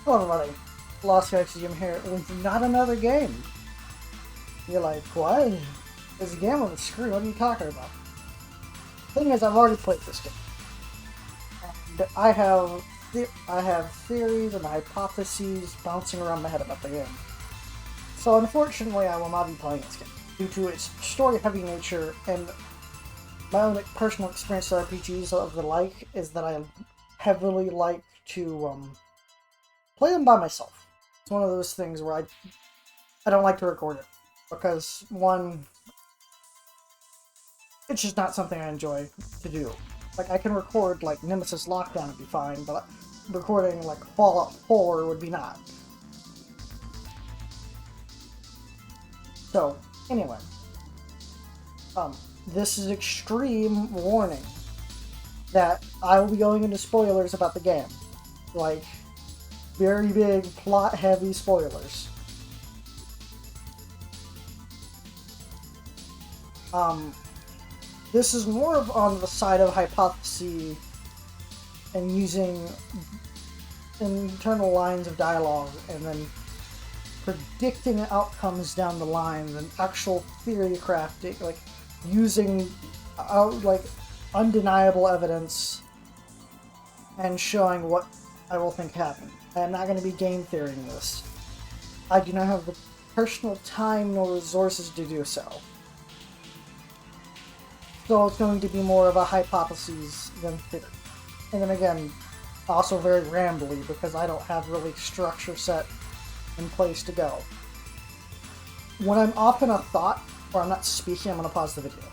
Hello everybody, Lost Galaxy Jim here with not another game. You're like, what? There's a game on the screen, what are you talking about? Thing is, I've already played this game. And I have theories and hypotheses bouncing around my head about the game. So unfortunately, I will not be playing this game, due to its story-heavy nature and my own personal experience with RPGs of the like, is that I heavily like to play them by myself. It's one of those things where I don't like to record it because, one, it's just not something I enjoy to do. Like, I can record like Nemesis Lockdown and be fine, but recording like Fallout 4 would be not. So anyway, this is extreme warning that I will be going into spoilers about the game, like very big plot heavy spoilers. This is more of on the side of hypothesis and using internal lines of dialogue and then predicting outcomes down the line than actual theory crafting, like using like undeniable evidence and showing what I will think happened. I am not going to be game theorying this. I do not have the personal time nor resources to do so. So it's going to be more of a hypothesis than theory. And then again, also very rambly because I don't have really structure set in place to go. When I'm off in a thought, or I'm not speaking, I'm going to pause the video.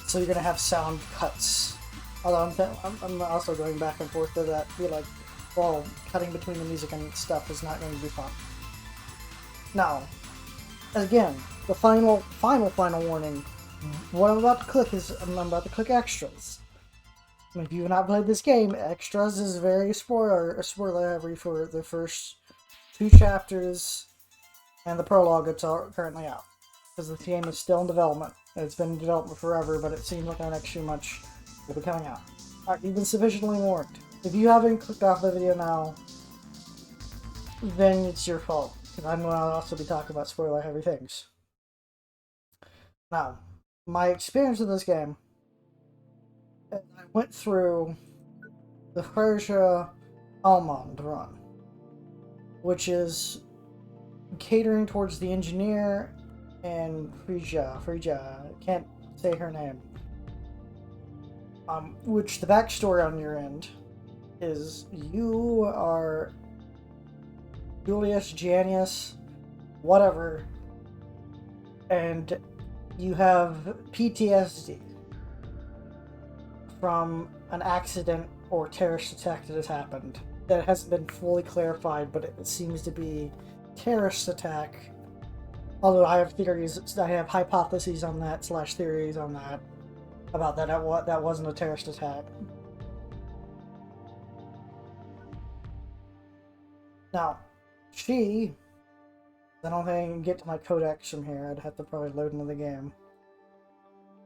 So you're going to have sound cuts. Although I'm also going back and forth to that, be like, well, cutting between the music and stuff is not going to be fun. Now, again, the final warning. What I'm about to click is I'm about to click extras. If you have not played this game, extras is very spoiler heavy for the first 2 chapters and the prologue that's currently out. Because the game is still in development. It's been in development forever, but it seems like our next few months will be coming out. Alright, you've been sufficiently warned. If you haven't clicked off the video now, then it's your fault. Because I'm going to also be talking about spoiler heavy things. Now, my experience with this game, I went through the Persia Almond run, which is catering towards the engineer and Frisia, I can't say her name. Which the backstory on your end is you are Julius, Janius, whatever, and you have PTSD from an accident or terrorist attack that has happened. That hasn't been fully clarified, but it seems to be terrorist attack. Although I have theories, I have hypotheses on that, / theories on that, about that wasn't a terrorist attack. Now, I don't think I can get to my codex from here, I'd have to probably load into the game,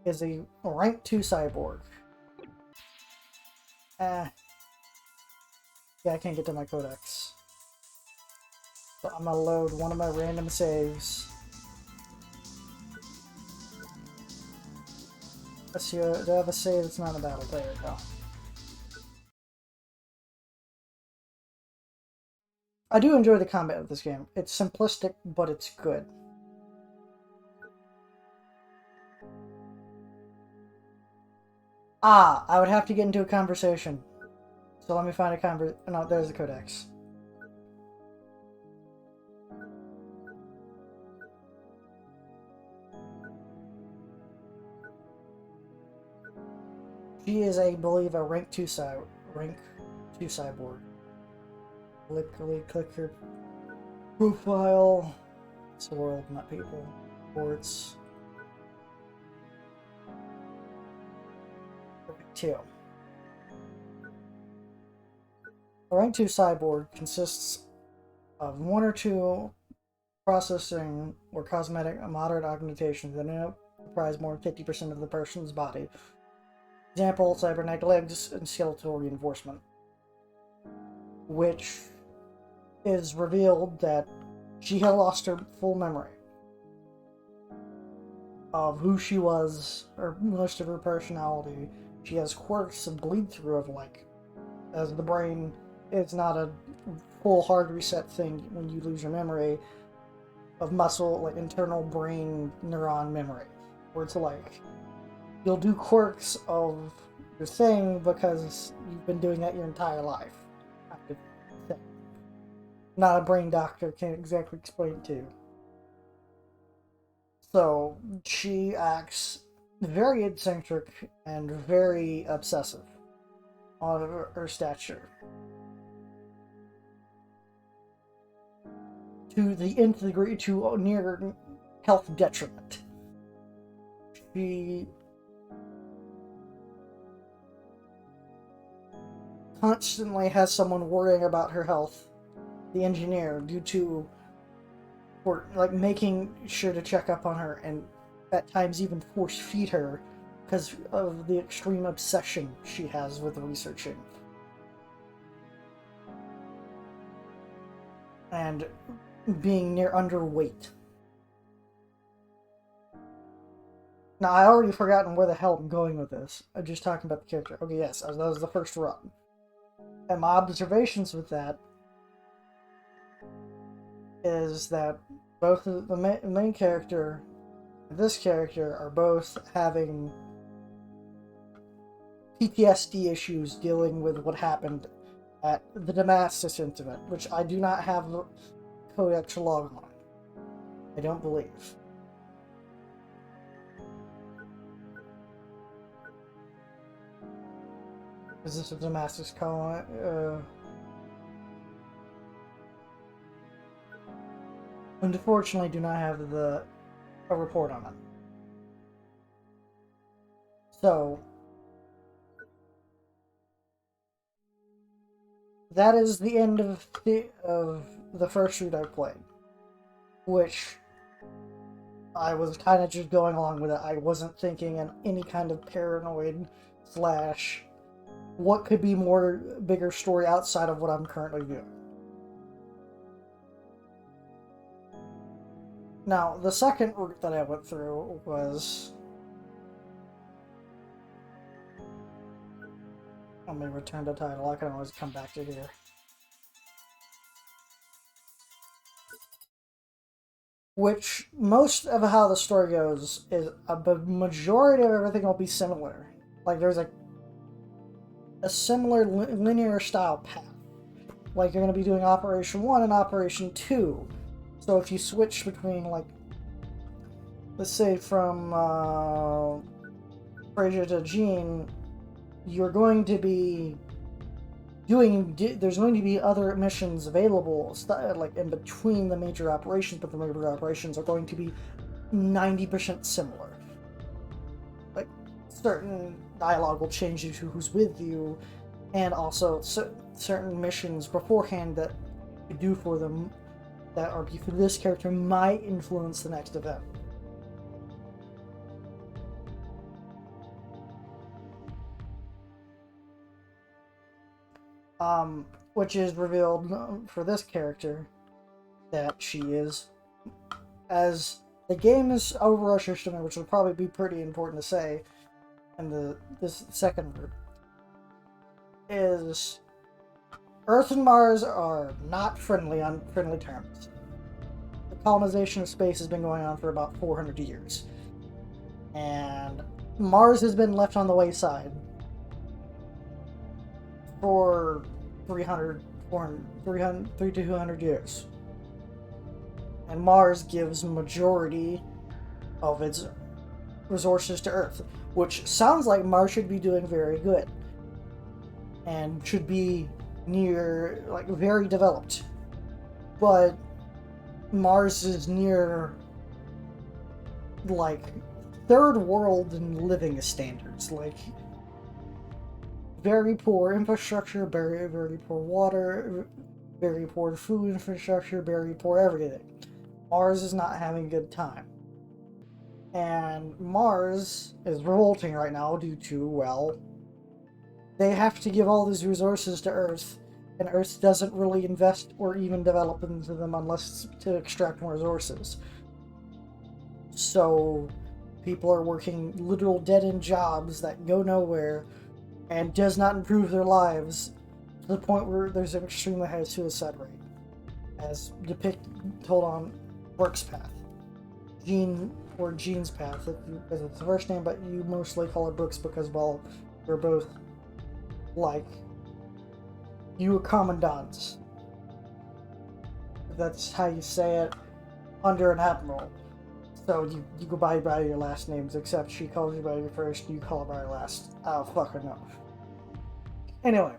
is a rank 2 cyborg. Yeah, I can't get to my codex. So I'm gonna load one of my random saves. Let's see, do I have a save that's not a battle? There we go. I do enjoy the combat of this game. It's simplistic, but it's good. I would have to get into a conversation. So let me find a no, there's the codex. She is, I believe, a rank 2 cyborg. Click her profile. It's the world, not people. Reports. Rank 2. A rank 2 cyborg consists of 1 or 2 processing or cosmetic moderate augmentations that comprise more than 50% of the person's body. Example, cybernetic legs and skeletal reinforcement. Which is revealed that she had lost her full memory of who she was, or most of her personality. She has quirks and bleed through of, like, as the brain, it's not a full hard reset thing when you lose your memory of muscle, like internal brain neuron memory, where it's like you'll do quirks of your thing because you've been doing that your entire life. Kind of thing. Not a brain doctor can exactly explain it to you. So she acts very eccentric and very obsessive on her stature. To the nth degree, to near health detriment. She constantly has someone worrying about her health, the engineer, due to, or like making sure to check up on her and at times even force feed her because of the extreme obsession she has with researching. And being near underweight. Now, I already forgotten where the hell I'm going with this. I'm just talking about the character. Okay, yes, that was the first run. And my observations with that is that both the main character and this character are both having PTSD issues dealing with what happened at the Damascus incident, which I do not have the codex log on. I don't believe. Is this a Damascus colon? Unfortunately, do not have a report on it. So that is the end of the first route I played, which I was kind of just going along with it. I wasn't thinking in any kind of paranoid slash what could be more bigger story outside of what I'm currently doing. Now, the second route that I went through was... Let me return to title. I can always come back to here. Which, most of how the story goes is the majority of everything will be similar. Like, there's a similar linear style path. Like, you're going to be doing Operation 1 and Operation 2. So if you switch between, like, let's say from Fraser to Jean, you're going to be doing, there's going to be other missions available, like, in between the major operations, but the major operations are going to be 90% similar. Like, certain dialogue will change due to who's with you, and also certain missions beforehand that you do for them that are for this character might influence the next event. Which is revealed for this character that she is, as the game is overall system, which will probably be pretty important to say in this second group, is Earth and Mars are not friendly on friendly terms. The colonization of space has been going on for about 400 years. And Mars has been left on the wayside for 300 to 200 years. And Mars gives majority of its resources to Earth, which sounds like Mars should be doing very good. And should be near, like, very developed. But Mars is near, like, third world in living standards. Like, very poor infrastructure, very, very poor water, very poor food infrastructure, very poor everything. Mars is not having a good time. And Mars is revolting right now due to, well, they have to give all these resources to Earth and Earth doesn't really invest or even develop into them unless to extract more resources. So people are working literal dead-end jobs that go nowhere and does not improve their lives to the point where there's an extremely high suicide rate, as told on Brooks' Path. Gene's Path, because it's the first name, but you mostly call it Brooks because, well, we're both like you commandants. That's how you say it under an admiral. So you go by your last names, except she calls you by your first, you call her by your last. Oh, fuck her, no. Anyway,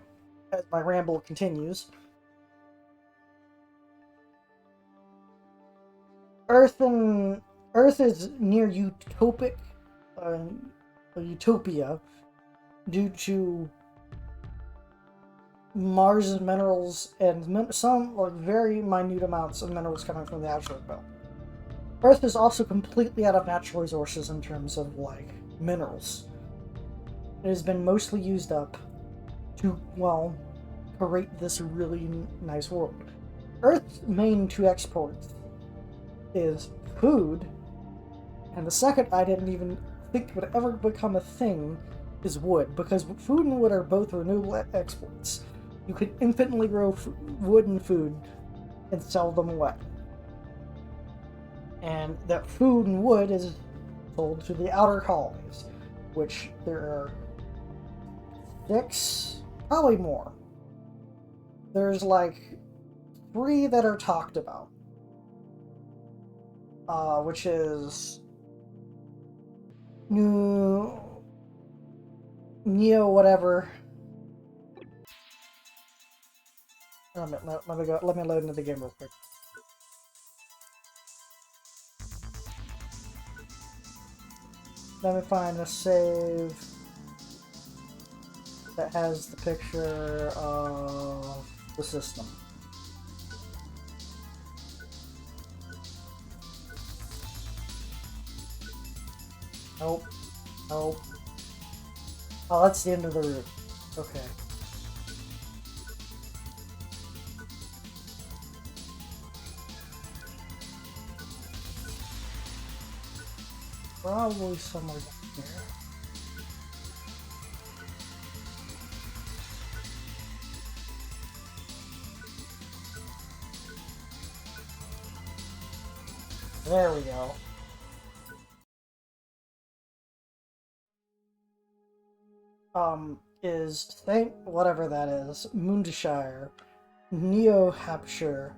as my ramble continues, Earth is near utopia due to Mars' minerals and some like very minute amounts of minerals coming from the asteroid belt. Earth is also completely out of natural resources in terms of like minerals. It has been mostly used up to, well, create this really nice world. Earth's main two exports is food, and the second I didn't even think would ever become a thing is wood, because food and wood are both renewable exports. You could infinitely grow wood and food and sell them away. And that food and wood is sold to the outer colonies, which there are 6, probably more. There's like 3 that are talked about, which is Neo whatever. Let me load into the game real quick. Let me find a save that has the picture of the system. Nope. Nope. Oh, that's the end of the route. Okay. Probably somewhere down here. There we go. Is Saint whatever that is, Moonshire, Neo Hampshire,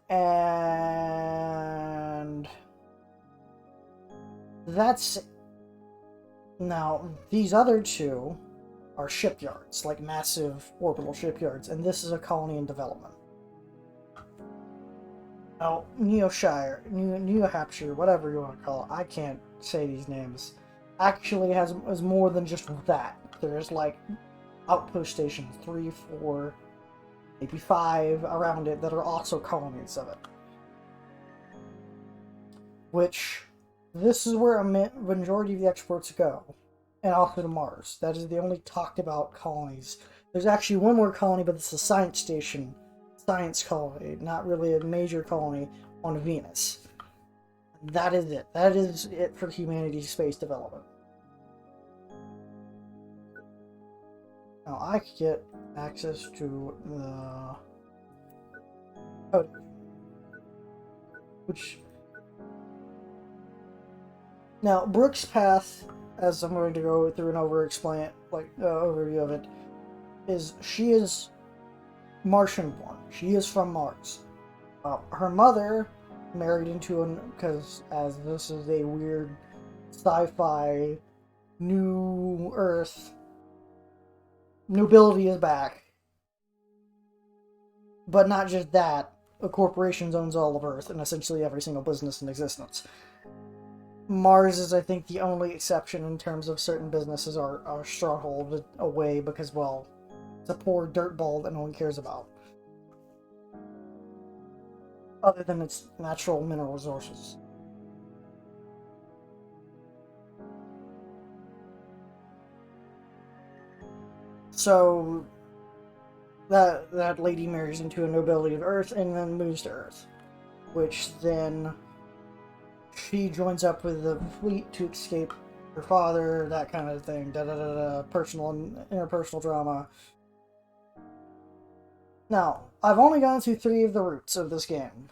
and that's now these other 2 are shipyards, like massive orbital shipyards, and this is a colony in development. Now, Neo Hampshire, whatever you want to call it, I can't say these names, actually is more than just that. There's like outpost stations, 3, 4, maybe 5 around it that are also colonies of it. Which, this is where a majority of the exports go, and also to Mars. That is the only talked about colonies. There's actually one more colony, but it's a science station, science colony, not really a major colony on Venus. That is it. That is it for humanity's space development. Now I could get access to the code, which now Brooks' Path, as I'm going to go through and explain it, like overview of it, is she is Martian born. She is from Mars. Her mother married into because as this is a weird sci-fi new Earth, nobility is back. But not just that, a corporation owns all of Earth and essentially every single business in existence. Mars is, I think, the only exception in terms of certain businesses are stronghold away because, well, it's a poor dirtball that no one cares about. Other than its natural mineral resources. So, that lady marries into a nobility of Earth and then moves to Earth, which then she joins up with the fleet to escape her father, that kind of thing. Da da da da. Personal and interpersonal drama. Now, I've only gone through 3 of the routes of this game,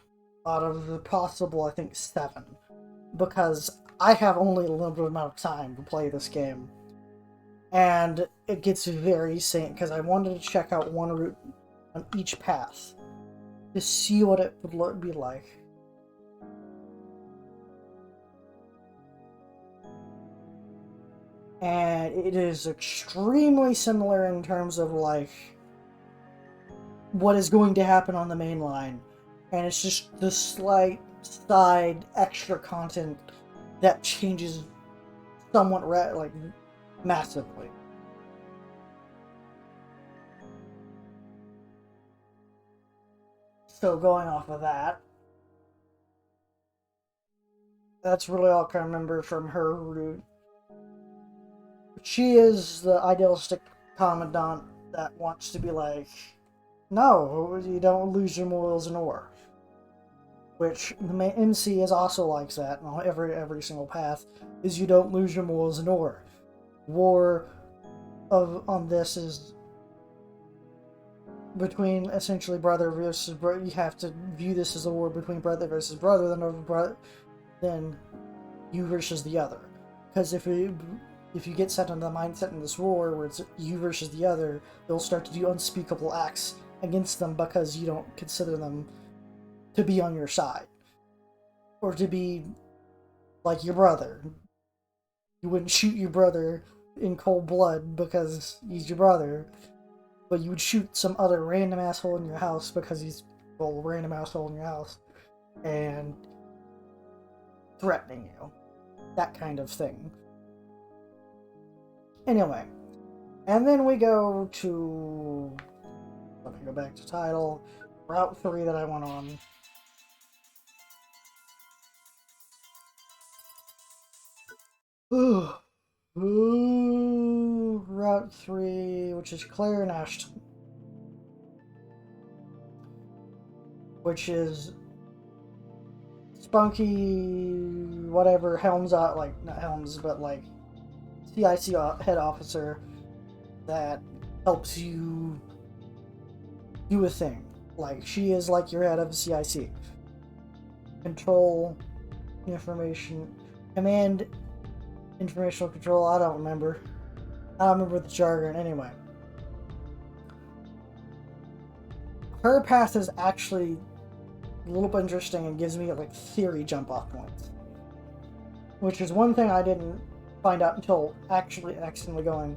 out of the possible, I think, 7, because I have only a limited amount of time to play this game. And it gets very same, because I wanted to check out one route on each path to see what it would be like. And it is extremely similar in terms of, like, what is going to happen on the main line. And it's just the slight side extra content that changes somewhat, like, massively. So going off of that, that's really all I can remember from her route. She is the idealistic commandant that wants to be like, no, you don't lose your morals in war. Which the NC is also like that on every single path, is you don't lose your morals in war. War on this is between essentially brother versus brother. You have to view this as a war between brother versus brother, than you versus the other. Because if you get set into the mindset in this war where it's you versus the other, you'll start to do unspeakable acts against them because you don't consider them to be on your side. Or to be like your brother. You wouldn't shoot your brother in cold blood because he's your brother, but you would shoot some other random asshole in your house because he's, well, a random asshole in your house, and threatening you. That kind of thing. Anyway, and then we go to, let me go back to title, Route 3 that I went on. Route 3, which is Claire and Ashton. Which is spunky, whatever, Helms, like, not Helms, but like CIC head officer that helps you do a thing. Like, she is like your head of CIC. Control, information, command, informational control, I don't remember. I don't remember the jargon, anyway. Her path is actually a little bit interesting and gives me, like, theory jump-off points. Which is one thing I didn't find out until actually accidentally going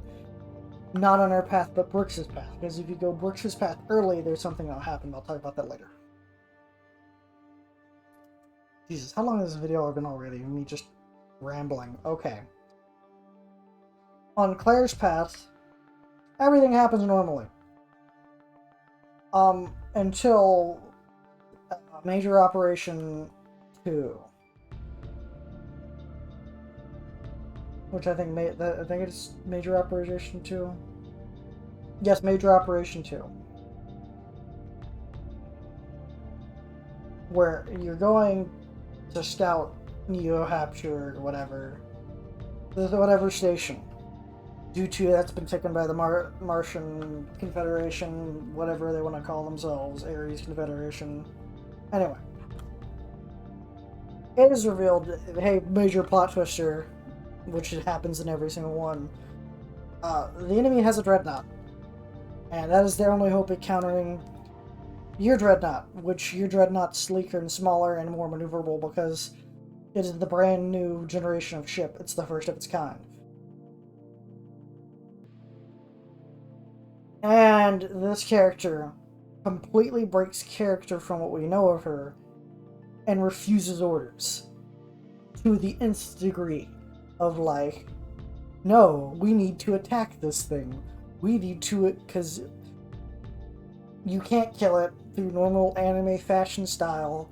not on her path, but Brooks's path. Because if you go Brooks's path early, there's something that'll happen. I'll talk about that later. Jesus, how long has this video been already? Me just rambling. Okay. On Claire's path, everything happens normally. Until Major Operation 2. Which I think it's Major Operation 2. Yes, Major Operation 2. Where you're going to scout Neo Hampshire or whatever station. Due to that's been taken by the Martian Confederation, whatever they want to call themselves, Ares Confederation. Anyway. It is revealed, hey, major plot twister, which it happens in every single one. The enemy has a dreadnought. And that is their only hope at countering your dreadnought, which your dreadnought's sleeker and smaller and more maneuverable because it is the brand new generation of ship. It's the first of its kind. And this character completely breaks character from what we know of her and refuses orders to the nth degree of like, no, we need to attack this thing. We need to, because you can't kill it through normal anime fashion style.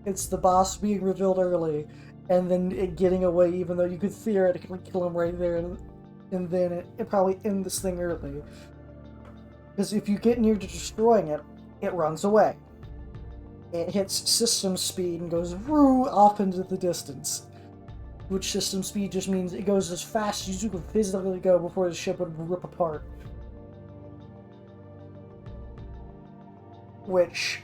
It's the boss being revealed early and then it getting away, even though you could theoretically kill him right there, and then it probably end this thing early. Because if you get near to destroying it, it runs away. It hits system speed and goes off into the distance. Which system speed just means it goes as fast as you can physically go before the ship would rip apart. Which,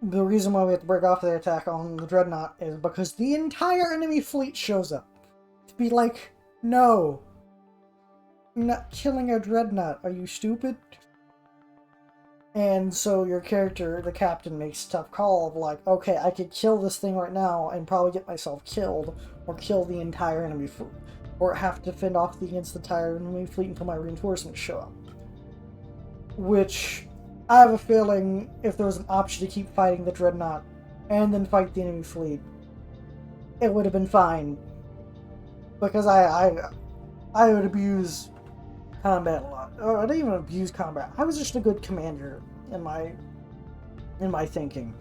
the reason why we have to break off the attack on the Dreadnought is because the entire enemy fleet shows up. To be like, no, you're not killing our Dreadnought, are you stupid? And so your character, the captain, makes a tough call of like, okay, I could kill this thing right now and probably get myself killed, or kill the entire enemy fleet, or have to fend off against the entire enemy fleet until my reinforcements show up. Which, I have a feeling, if there was an option to keep fighting the Dreadnought and then fight the enemy fleet, it would have been fine. Because I would abuse combat a lot. Or I didn't even abuse combat. I was just a good commander in my thinking.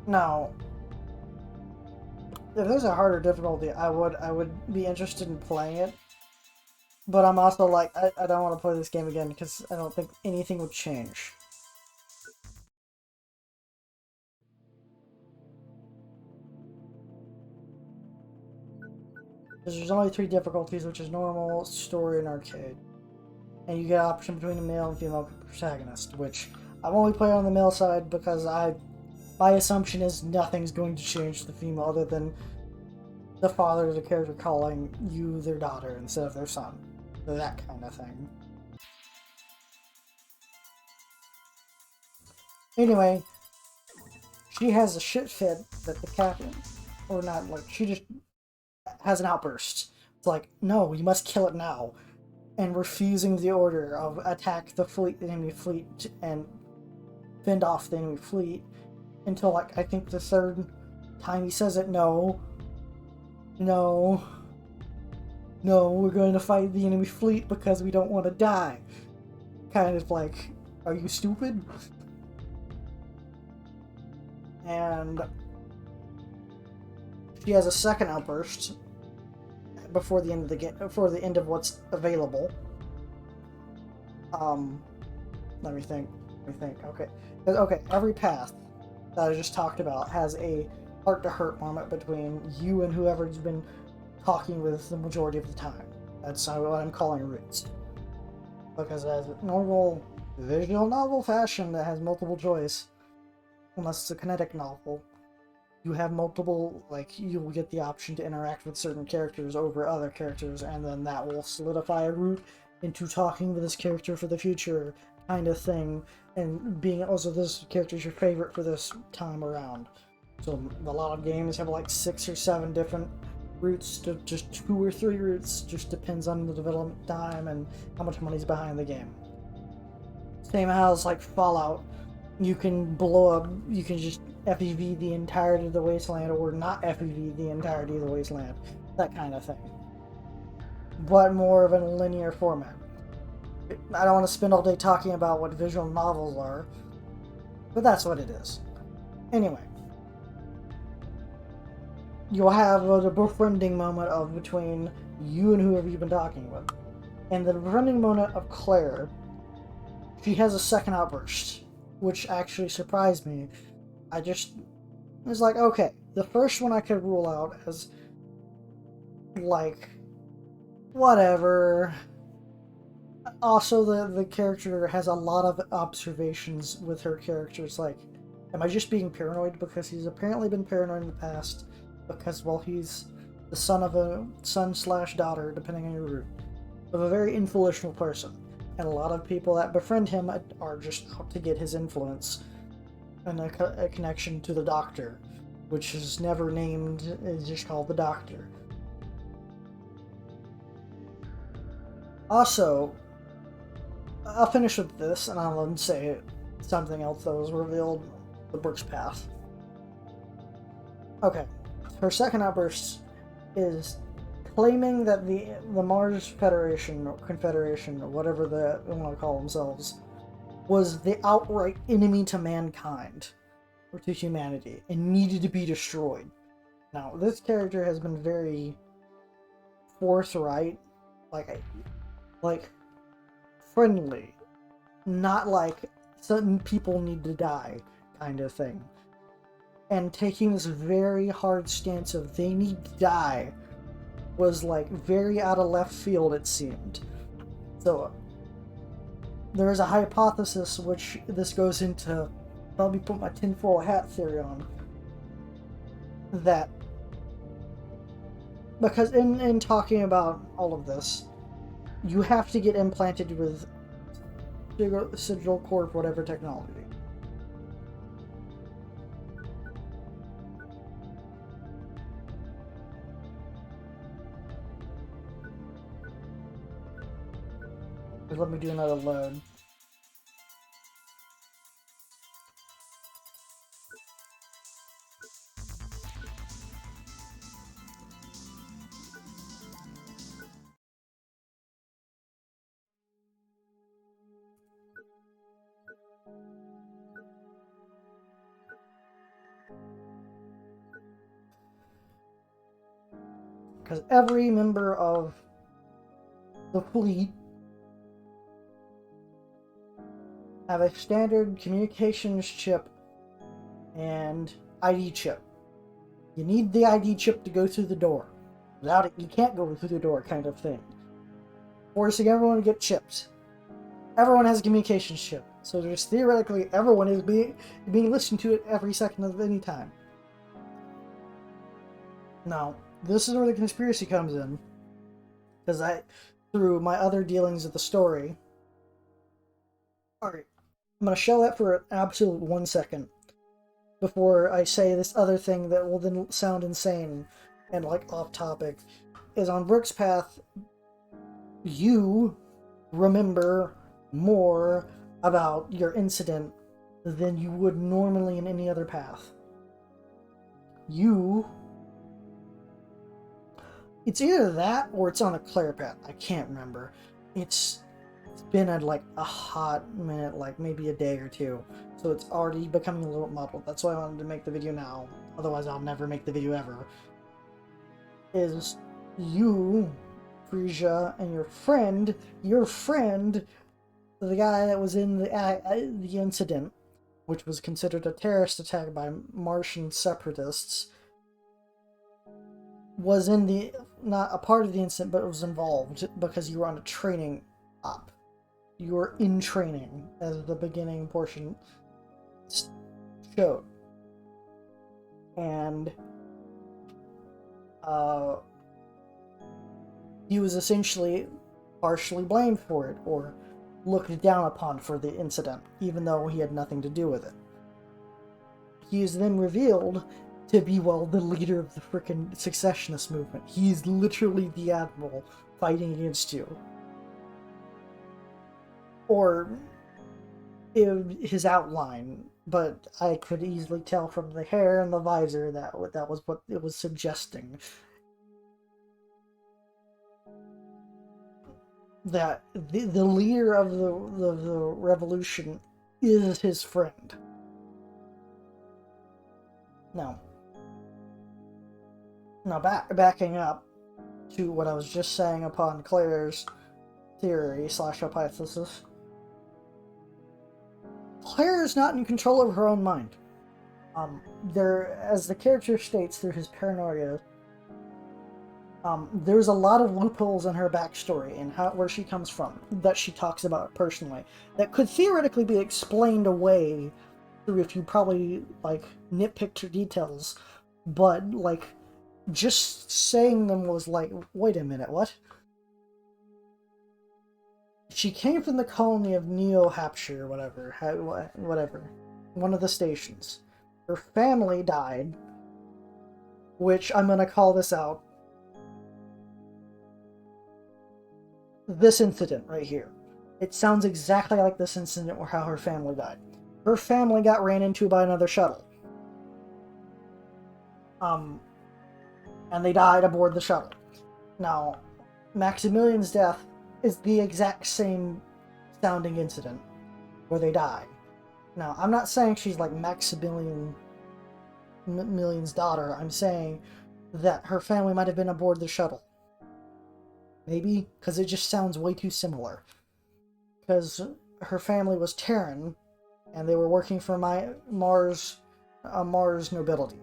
Now, if there's a harder difficulty, I would be interested in playing it. But I'm also like, I don't want to play this game again because I don't think anything would change. Because there's only 3 difficulties, which is normal, story, and arcade. And you get an option between a male and female protagonist, which I've only played on the male side because my assumption is nothing's going to change the female other than the father of the character calling you their daughter instead of their son. So that kind of thing. Anyway, she has a shit fit that the captain, or not, like, she just has an outburst. It's like, no, you must kill it now. And refusing the order of attack the enemy fleet and fend off the enemy fleet until, like, I think the 3rd time he says it, no, we're going to fight the enemy fleet because we don't want to die. Kind of like, are you stupid? And she has a second outburst before the end of the game, before the end of what's available. Let me think. Okay, every path that I just talked about has a heart-to-heart moment between you and whoever's been talking with the majority of the time. That's what I'm calling routes. Because as a normal visual novel fashion that has multiple choice, unless it's a kinetic novel, you have multiple, like, you will get the option to interact with certain characters over other characters, and then that will solidify a route into talking with this character for the future, kind of thing, and being also this character's your favorite for this time around. So a lot of games have like 6 or 7 different routes to just 2 or 3 routes, just depends on the development time and how much money's behind the game. Same as like Fallout, you can blow up, you can just FEV the entirety of the wasteland or not FEV the entirety of the wasteland, that kind of thing. But more of a linear format. I don't want to spend all day talking about what visual novels are, but that's what it is. Anyway, you'll have the befriending moment of between you and whoever you've been talking with. And the befriending moment of Claire, she has a second outburst, which actually surprised me. I was like, okay, the first one I could rule out as, like, whatever. Also, the character has a lot of observations with her characters, like, am I just being paranoid? Because he's apparently been paranoid in the past, because, well, he's the son/daughter, depending on your route, of a very influential person. And a lot of people that befriend him are just out to get his influence and a connection to the Doctor, which is never named, it's just called the Doctor. Also, I'll finish with this, and I'll then say something else that was revealed, the Brooks Path. Okay, her second outburst is claiming that the Mars Federation, or Confederation, or whatever they want to call themselves, was the outright enemy to mankind, or to humanity, and needed to be destroyed. Now, this character has been very forthright, like friendly, not like certain people need to die kind of thing. And taking this very hard stance of they need to die was like very out of left field, it seemed. So there is a hypothesis which this goes into, let me put my tinfoil hat theory on, that because in talking about all of this, you have to get implanted with Sigil Corp whatever technology. Let me do another load. Because every member of the fleet have a standard communications chip and ID chip. You need the ID chip to go through the door. Without it, you can't go through the door, kind of thing. Forcing everyone to get chips. Everyone has a communications chip, so there's theoretically everyone is being listened to at every second of any time. Now, this is where the conspiracy comes in, because through my other dealings of the story. Alright, I'm going to show that for an absolute 1 second before I say this other thing that will then sound insane and like off topic. Is on Brooks Path, you remember more about your incident than you would normally in any other path. It's either that or it's on a Claire path. I can't remember. It's been like a hot minute, like maybe a day or two. So it's already becoming a little muddled. That's why I wanted to make the video now. Otherwise I'll never make the video ever. Is you, Frisia, and your friend, the guy that was in the incident, which was considered a terrorist attack by Martian separatists, was not a part of the incident, but was involved because you were on a training op. You were in training, as the beginning portion showed. And he was essentially partially blamed for it, or looked down upon for the incident, even though he had nothing to do with it. He is then revealed to be, well, the leader of the frickin' secessionist movement. He's literally the admiral fighting against you. Or his outline, but I could easily tell from the hair and the visor that was what it was suggesting. That the leader of the revolution is his friend. Now backing up to what I was just saying upon Claire's theory / hypothesis. Claire is not in control of her own mind. As the character states through his paranoia, there's a lot of loopholes in her backstory and where she comes from that she talks about personally that could theoretically be explained away through if you probably like nitpicked her details, but like just saying them was like, wait a minute, what? She came from the colony of Neo Hampshire, whatever, one of the stations. Her family died, which I'm gonna call this out. This incident right here. It sounds exactly like this incident or how her family died. Her family got ran into by another shuttle. And they died aboard the shuttle. Now, Maximilian's death is the exact same sounding incident where they died. Now, I'm not saying she's like Maximilian's daughter. I'm saying that her family might have been aboard the shuttle. Maybe, because it just sounds way too similar. because her family was Terran, and they were working for Mars nobility.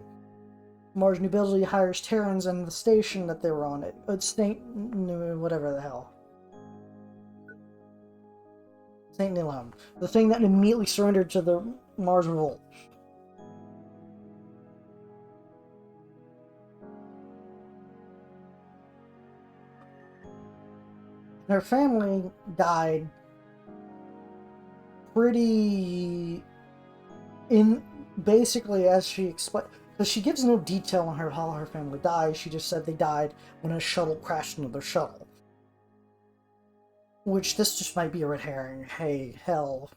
Mars nobility hires Terrans, and the station that they were on, it's whatever the hell. St. Nilham. The thing that immediately surrendered to the Mars revolt. Her family died pretty basically, as she explained, because she gives no detail on how her family died. She just said they died when a shuttle crashed into their shuttle. Which, this just might be a red herring. Hey, hell.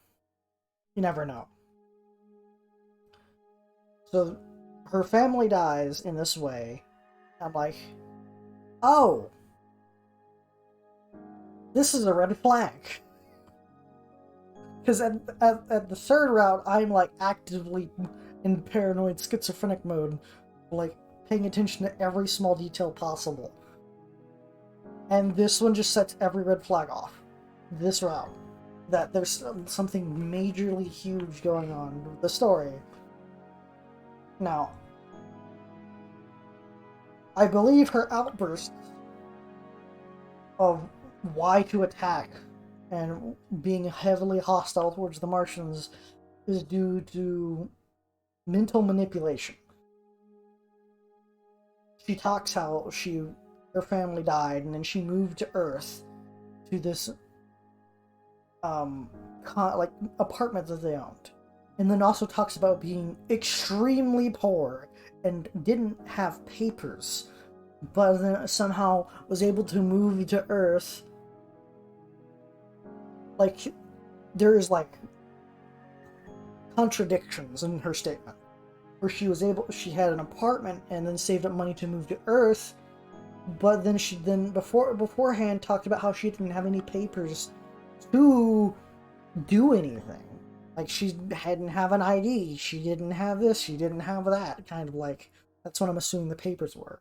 You never know. So, her family dies in this way. I'm like, oh, this is a red flag. Because at the third route, I'm like actively in paranoid schizophrenic mode, like paying attention to every small detail possible. And this one just sets every red flag off. This route. That there's something majorly huge going on with the story. Now, I believe her outbursts of why to attack and being heavily hostile towards the Martians is due to mental manipulation. She talks how her family died, and then she moved to Earth to this apartment that they owned, and then also talks about being extremely poor and didn't have papers, but then somehow was able to move to Earth. Like, there is like contradictions in her statement, where she had an apartment and then saved up money to move to Earth, but then she beforehand talked about how she didn't have any papers to do anything. Like, she didn't have an ID, she didn't have this, she didn't have that, kind of like, that's what I'm assuming the papers were.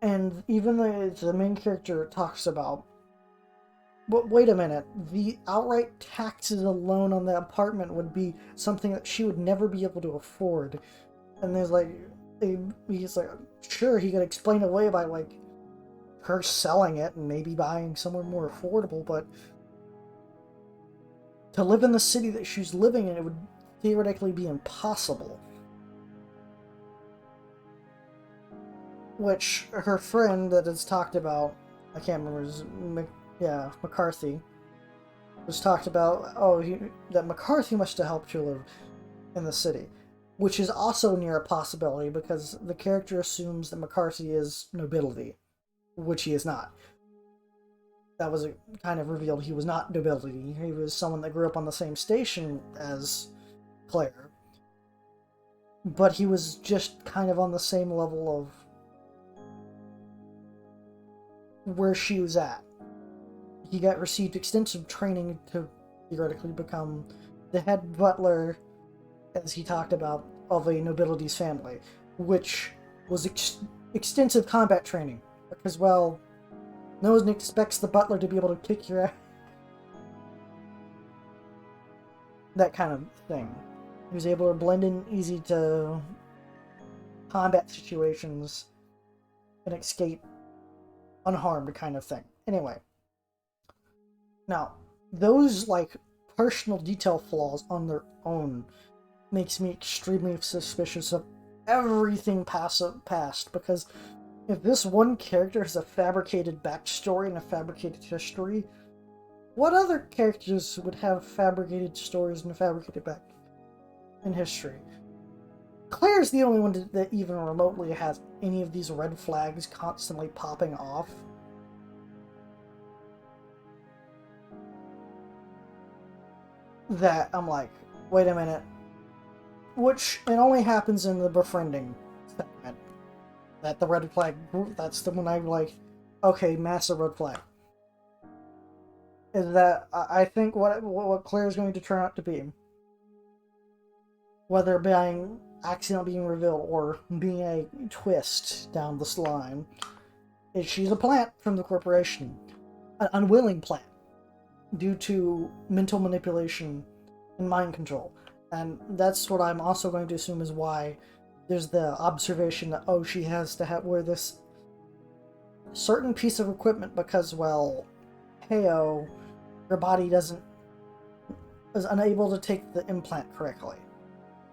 And even the main character talks about, but wait a minute, the outright taxes alone on the apartment would be something that she would never be able to afford. And there's like, he's like, sure, he could explain away by like her selling it and maybe buying somewhere more affordable, but to live in the city that she's living in, it would theoretically be impossible. Which her friend that has talked about, I can't remember, McCarthy, was talked about, that McCarthy must have helped her live in the city, which is also near a possibility because the character assumes that McCarthy is nobility, which he is not. That was kind of revealed he was not nobility. He was someone that grew up on the same station as Claire, but he was just kind of on the same level of where she was at. He received extensive training to theoretically become the head butler, as he talked about, of a nobility's family, which was extensive combat training, because, well, no one expects the butler to be able to kick your ass. That kind of thing. He was able to blend in easy to combat situations and escape unharmed, kind of thing. Anyway. Now, those, like, personal detail flaws on their own makes me extremely suspicious of everything past, because if this one character has a fabricated backstory and a fabricated history, what other characters would have fabricated stories and a fabricated back in history? Claire's the only one that even remotely has any of these red flags constantly popping off. That I'm like, wait a minute. Which, it only happens in the befriending segment. That the red flag, that's the one I'm like, okay, massive red flag. Is that, I think what Claire's going to turn out to be, whether being accidentally being revealed or being a twist down this line, is she's a plant from the corporation. An unwilling plant. due to mental manipulation and mind control. And that's what I'm also going to assume is why there's the observation that, oh, she has to wear this certain piece of equipment because, well, heyo, her body is unable to take the implant correctly.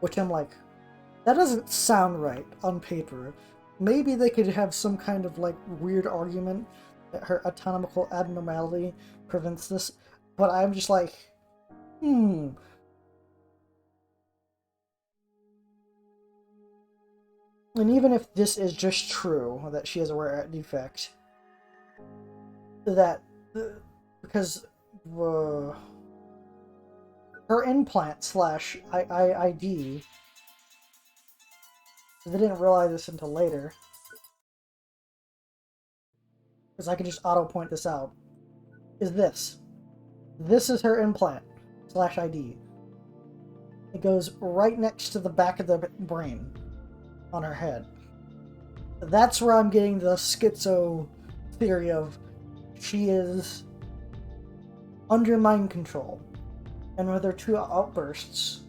Which I'm like, that doesn't sound right on paper. Maybe they could have some kind of like weird argument that her anatomical abnormality prevents this, but I'm just like, And even if this is just true, that she has a rare defect, that, because her implant slash ID, they didn't realize this until later, because I can just auto point this out, is this. This is her implant slash ID. It goes right next to the back of the brain on her head. That's where I'm getting the schizo theory of she is under mind control. And with her 2 outbursts,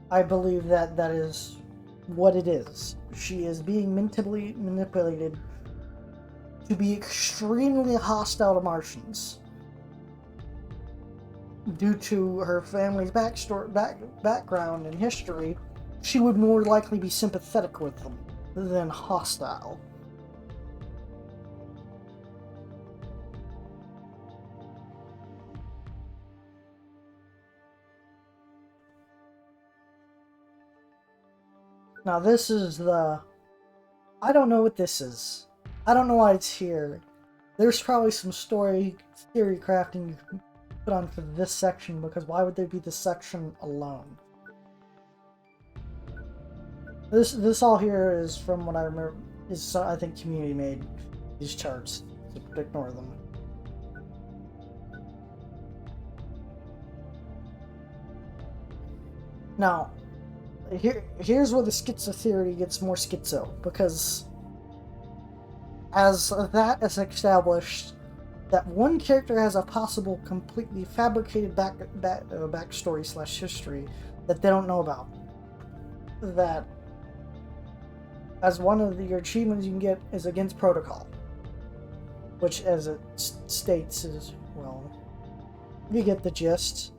I believe that that is what it is. She is being mentally manipulated to be extremely hostile to Martians due to her family's background and history. She would more likely be sympathetic with them than hostile. Now this is the... I don't know what this is. I don't know why it's here. There's probably some theory crafting you can put on for this section, because why would there be this section alone? This all here is from what I remember, I think community made these charts, so ignore them. Now, here's where the schizo theory gets more schizo, because as that is established, that one character has a possible completely fabricated backstory slash history that they don't know about. That as one of your achievements you can get is against protocol, which, as it states, is, well, you get the gist.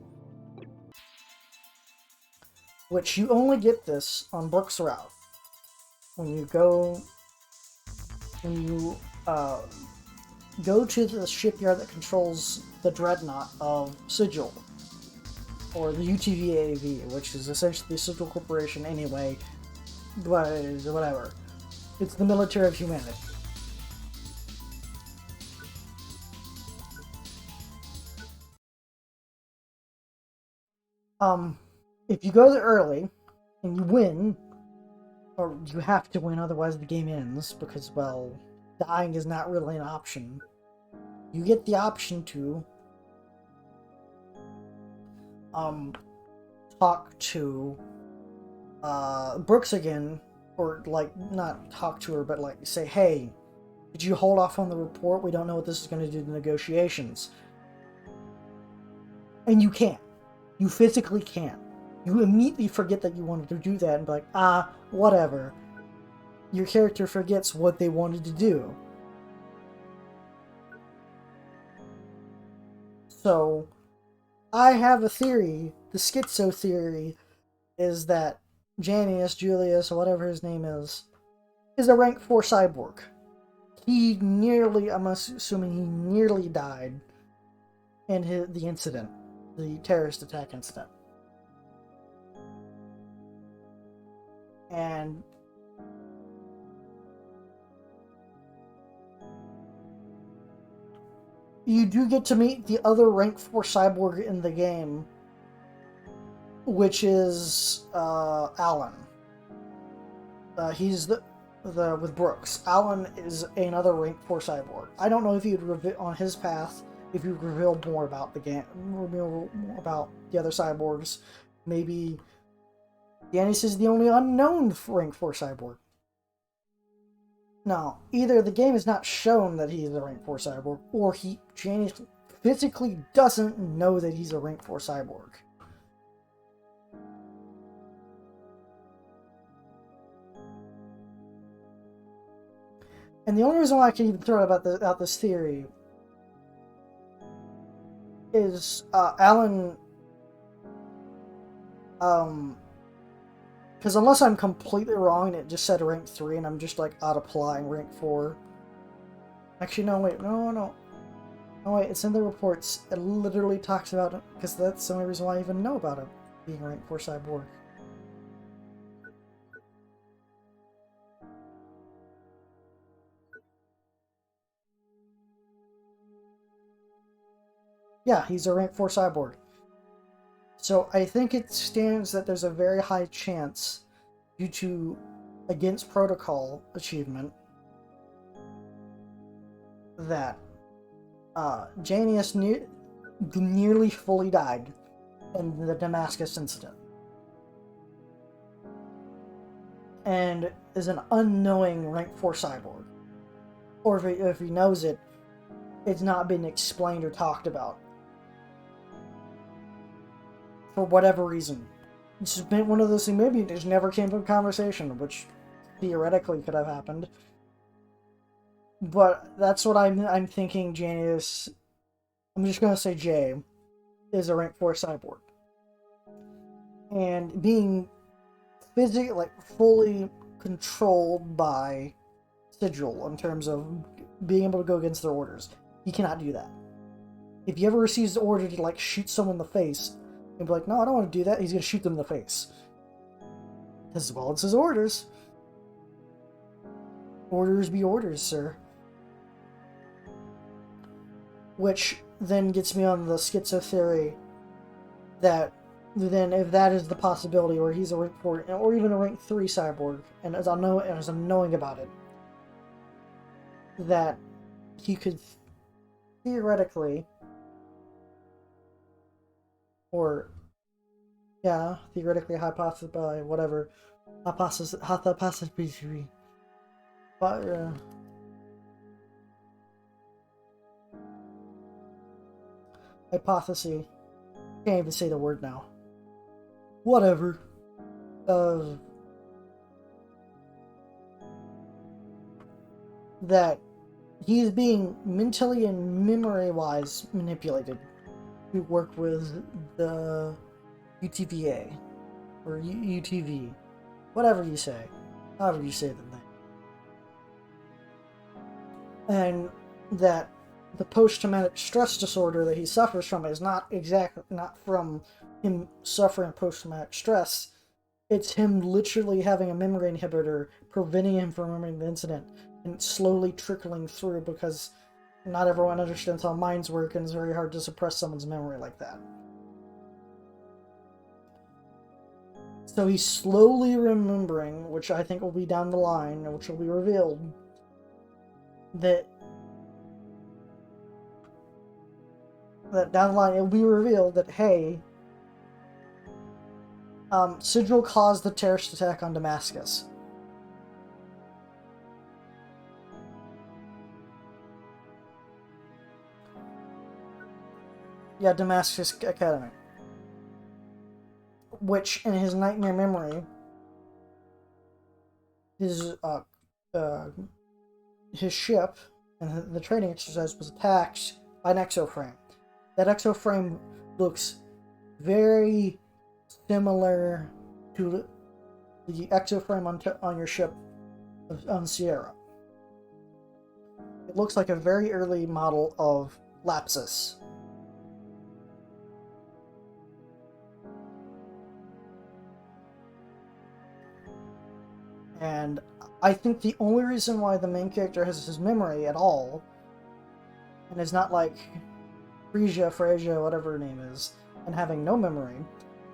Which you only get this on Brooks Route. When you go to the shipyard that controls the dreadnought of Sigil, or the UTVAV, which is essentially Sigil Corporation anyway, but whatever. It's the military of humanity. If you go there early and you win, or you have to win, otherwise the game ends, because, well, dying is not really an option. You get the option to talk to Brooks again, or like not talk to her, but like say, hey, did you hold off on the report? We don't know what this is going to do to negotiations. And you can't. You physically can't. You immediately forget that you wanted to do that and be like, whatever. Your character forgets what they wanted to do. So, I have a theory. The schizo theory is that Janius, Julius, or whatever his name is a rank 4 cyborg. I'm assuming he nearly died in the incident. The terrorist attack incident. And you do get to meet the other rank 4 cyborg in the game, which is Alan. He's with Brooks. Alan is another rank 4 cyborg. I don't know if you'd on his path, if you reveal more about the game, more about the other cyborgs. Maybe Yanis is the only unknown rank 4 cyborg. Now, either the game is not shown that he's a rank 4 cyborg, or Janius physically doesn't know that he's a rank 4 cyborg. And the only reason why I can even throw out this theory is Alan, because unless I'm completely wrong and it just said rank 3 and I'm just like out applying rank 4. Actually, no, wait, no, wait, it's in the reports. It literally talks about it, because that's the only reason why I even know about it being rank 4 cyborg. Yeah, he's a rank 4 cyborg. So I think it stands that there's a very high chance, due to against protocol achievement, that Janius nearly fully died in the Damascus incident. And is an unknowing rank 4 cyborg. Or if he knows it, it's not been explained or talked about. For whatever reason. It's just been one of those things, maybe it just never came to conversation, which theoretically could have happened. But that's what I'm thinking Janius, I'm just gonna say Jay, is a rank 4 cyborg. And being physically, like, fully controlled by Sigil in terms of being able to go against their orders. He cannot do that. If he ever receives the order to, like, shoot someone in the face, and be like, no, I don't want to do that, he's gonna shoot them in the face. As well, it's his orders. Orders be orders, sir. Which then gets me on the schizo theory that then if that is the possibility, or he's a rank 4, or even a rank 3 cyborg, and as I'm knowing about it, that he could theoretically, or yeah, theoretically hypothesis by whatever hypothesis, but hypothesis. Can't even say the word now. Whatever. That he's being mentally and memory-wise manipulated to work with the UTVA or UTV, whatever you say, however you say the name, and that the post-traumatic stress disorder that he suffers from is not from him suffering post-traumatic stress. It's him literally having a memory inhibitor preventing him from remembering the incident, and it's slowly trickling through because not everyone understands how minds work, and it's very hard to suppress someone's memory like that. So he's slowly remembering, which I think will be down the line, which will be revealed, that down the line, it'll be revealed that, hey, Sigil caused the terrorist attack on Damascus. Yeah, Damascus Academy. Which, in his nightmare memory, his ship and the training exercise was attacked by an exoframe. That exoframe looks very similar to the exoframe on your ship on Sierra. It looks like a very early model of Lapsus. And I think the only reason why the main character has his memory at all, and is not like Freyja, whatever her name is, and having no memory,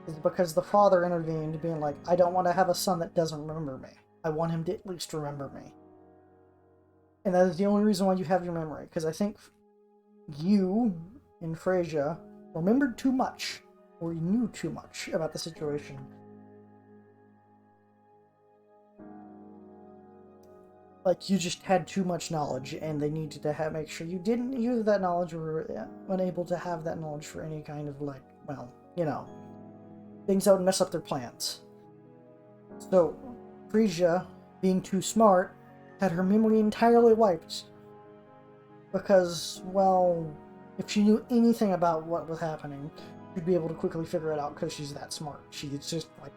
is because the father intervened, being like, I don't want to have a son that doesn't remember me. I want him to at least remember me. And that is the only reason why you have your memory, because I think you, in Freyja, remembered too much, or you knew too much about the situation. like you just had too much knowledge, and they needed to make sure you didn't use that knowledge or were unable to have that knowledge for any kind of like, well, things that would mess up their plans. So, Frisia, being too smart, had her memory entirely wiped. Because, well, if she knew anything about what was happening, she'd be able to quickly figure it out because she's that smart. She's just, like,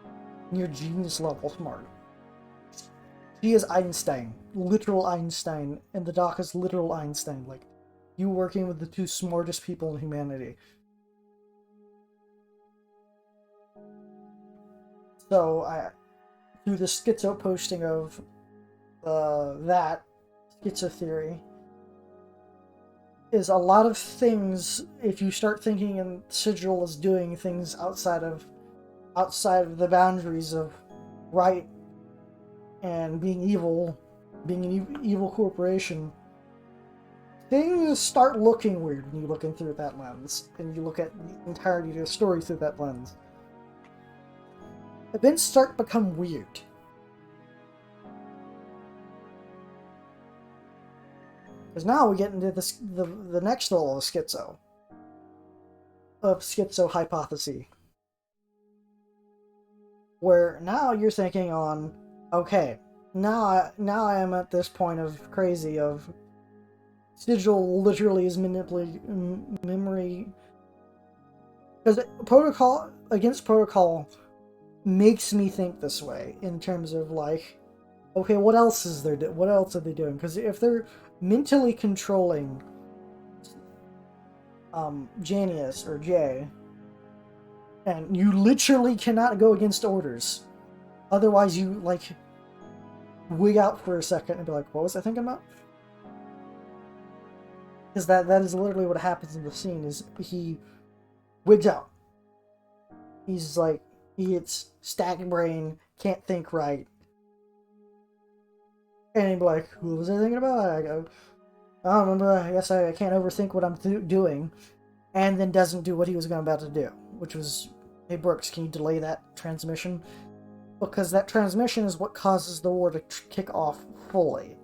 near genius level smart. She is Einstein. Literal Einstein. And the doc is literal Einstein. Like, you working with the two smartest people in humanity. So, through the schizo posting of that schizo theory, is a lot of things, if you start thinking and Sigil is doing things outside of the boundaries of right and being evil, being an evil corporation, things start looking weird when you look in through that lens, and you look at the entirety of the story through that lens. Events start to become weird. Because now we get into the next level of schizo hypothesis, where now you're thinking on, okay, now I am at this point of crazy of Sigil literally is manipulating memory, because protocol makes me think this way in terms of like, okay, what else are they doing? Because if they're mentally controlling Janius or Jay, and you literally cannot go against orders, otherwise you like wig out for a second and be like, what was I thinking about? Because that is literally what happens in the scene, is he wigs out. He's like, he gets stagnant brain, can't think right. And he'd be like, who was I thinking about? I go, I don't remember, I guess I can't overthink what I'm doing. And then doesn't do what he was about to do, which was, hey Brooks, can you delay that transmission? Because that transmission is what causes the war to kick off fully.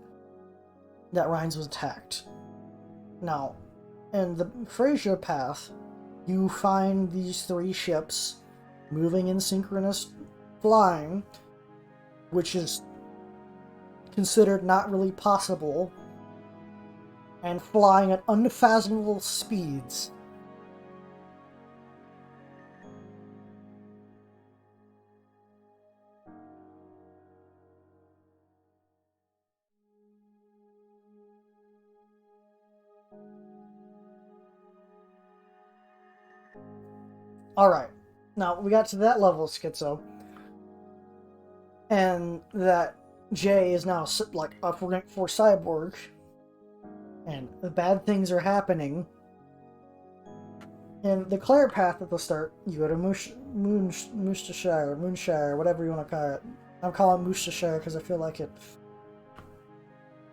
That Rhines was attacked. Now, in the Frisia path, you find these three ships moving in synchronous flying, which is considered not really possible, and flying at unfathomable speeds. Alright, now we got to that level of schizo, and that Jay is now like up rank for Cyborg, and the bad things are happening. In the Claire path at the start, you go to Moonshire, whatever you want to call it. I'm calling it Moonshire because I feel like it.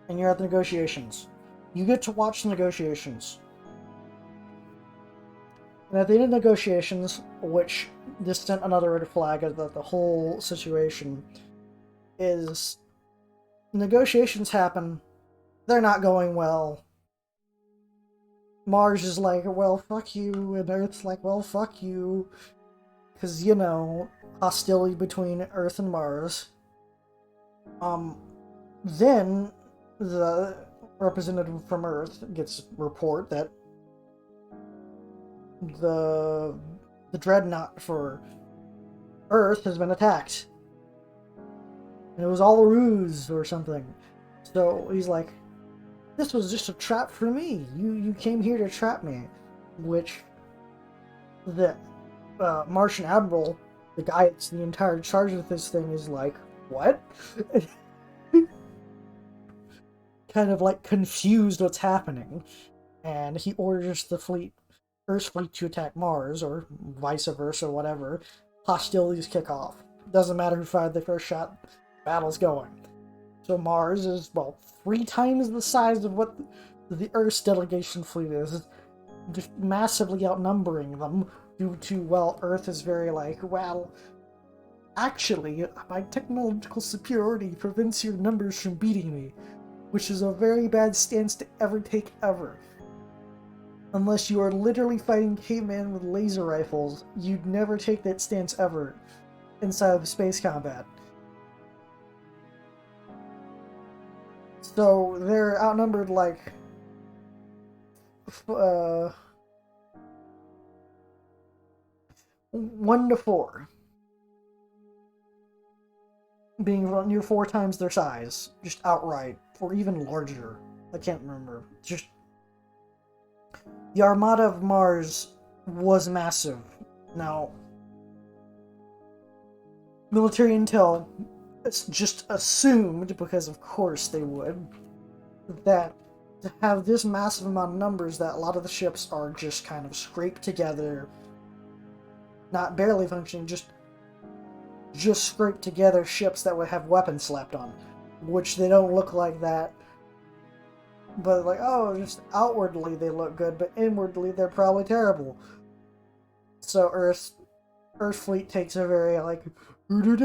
And you're at the negotiations. You get to watch the negotiations. And at the end of negotiations, which this sent another red flag of the whole situation, is negotiations happen. They're not going well. Mars is like, well, fuck you, and Earth's like, well, fuck you. Because, hostility between Earth and Mars. Then the representative from Earth gets report that the dreadnought for Earth has been attacked. And it was all a ruse or something. So he's like, this was just a trap for me. You came here to trap me. Which the Martian Admiral, the guy that's the entire charge of this thing, is like, what? Kind of like confused what's happening. And he orders the fleet, Earth's fleet, to attack Mars, or vice versa, whatever. Hostilities kick off. Doesn't matter who fired the first shot, battle's going. So Mars is, well, 3 times the size of what the Earth's delegation fleet is, just massively outnumbering them due to, well, Earth is very like, well, actually, my technological superiority prevents your numbers from beating me. which is a very bad stance to ever take ever. Unless you are literally fighting cavemen with laser rifles, you'd never take that stance ever inside of space combat. So they're outnumbered like 1 to 4, being near 4 times their size, just outright, or even larger. I can't remember. Just the Armada of Mars was massive. Now, military intel just assumed, because of course they would, that to have this massive amount of numbers, that a lot of the ships are just kind of scraped together, not barely functioning, just scraped together ships that would have weapons slapped on, which they don't look like that. But like, oh, just outwardly they look good, but inwardly they're probably terrible. So Earth fleet takes a very like, we're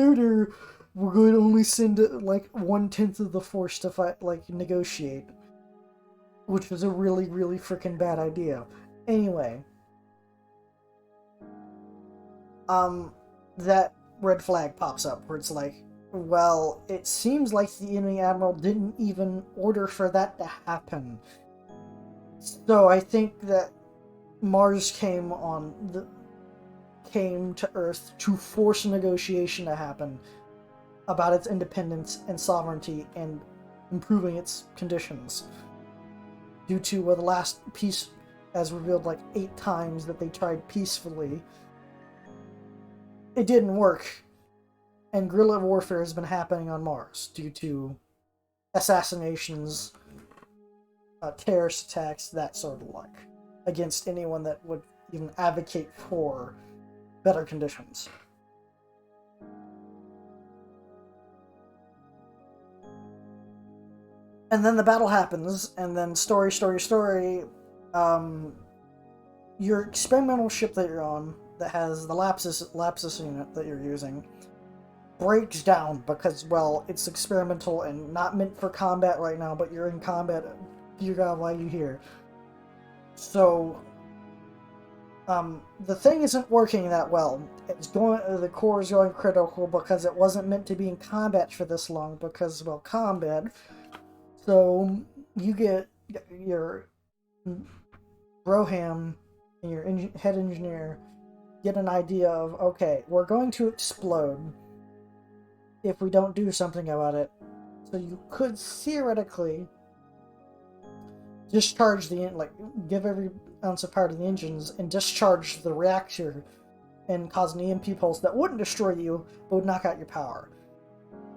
going to only send like 1/10 of the force to fight, like negotiate, which was a really, really freaking bad idea. Anyway, that red flag pops up where it's like, well, it seems like the enemy admiral didn't even order for that to happen. So I think that Mars came to Earth to force a negotiation to happen about its independence and sovereignty and improving its conditions. Due to the last peace, as revealed like 8 times that they tried peacefully, it didn't work. And guerrilla warfare has been happening on Mars due to assassinations, terrorist attacks, that sort of like, against anyone that would even advocate for better conditions. And then the battle happens, and then story, your experimental ship that you're on, that has the Lapsus unit that you're using, breaks down because, well, it's experimental and not meant for combat right now, but you're in combat. Dear God, why are you here? So, the thing isn't working that well. The core is going critical because it wasn't meant to be in combat for this long because, well, combat. So, you get your Broham and your head engineer get an idea of, okay, we're going to explode if we don't do something about it. So you could theoretically discharge give every ounce of power to the engines and discharge the reactor and cause an EMP pulse that wouldn't destroy you, but would knock out your power.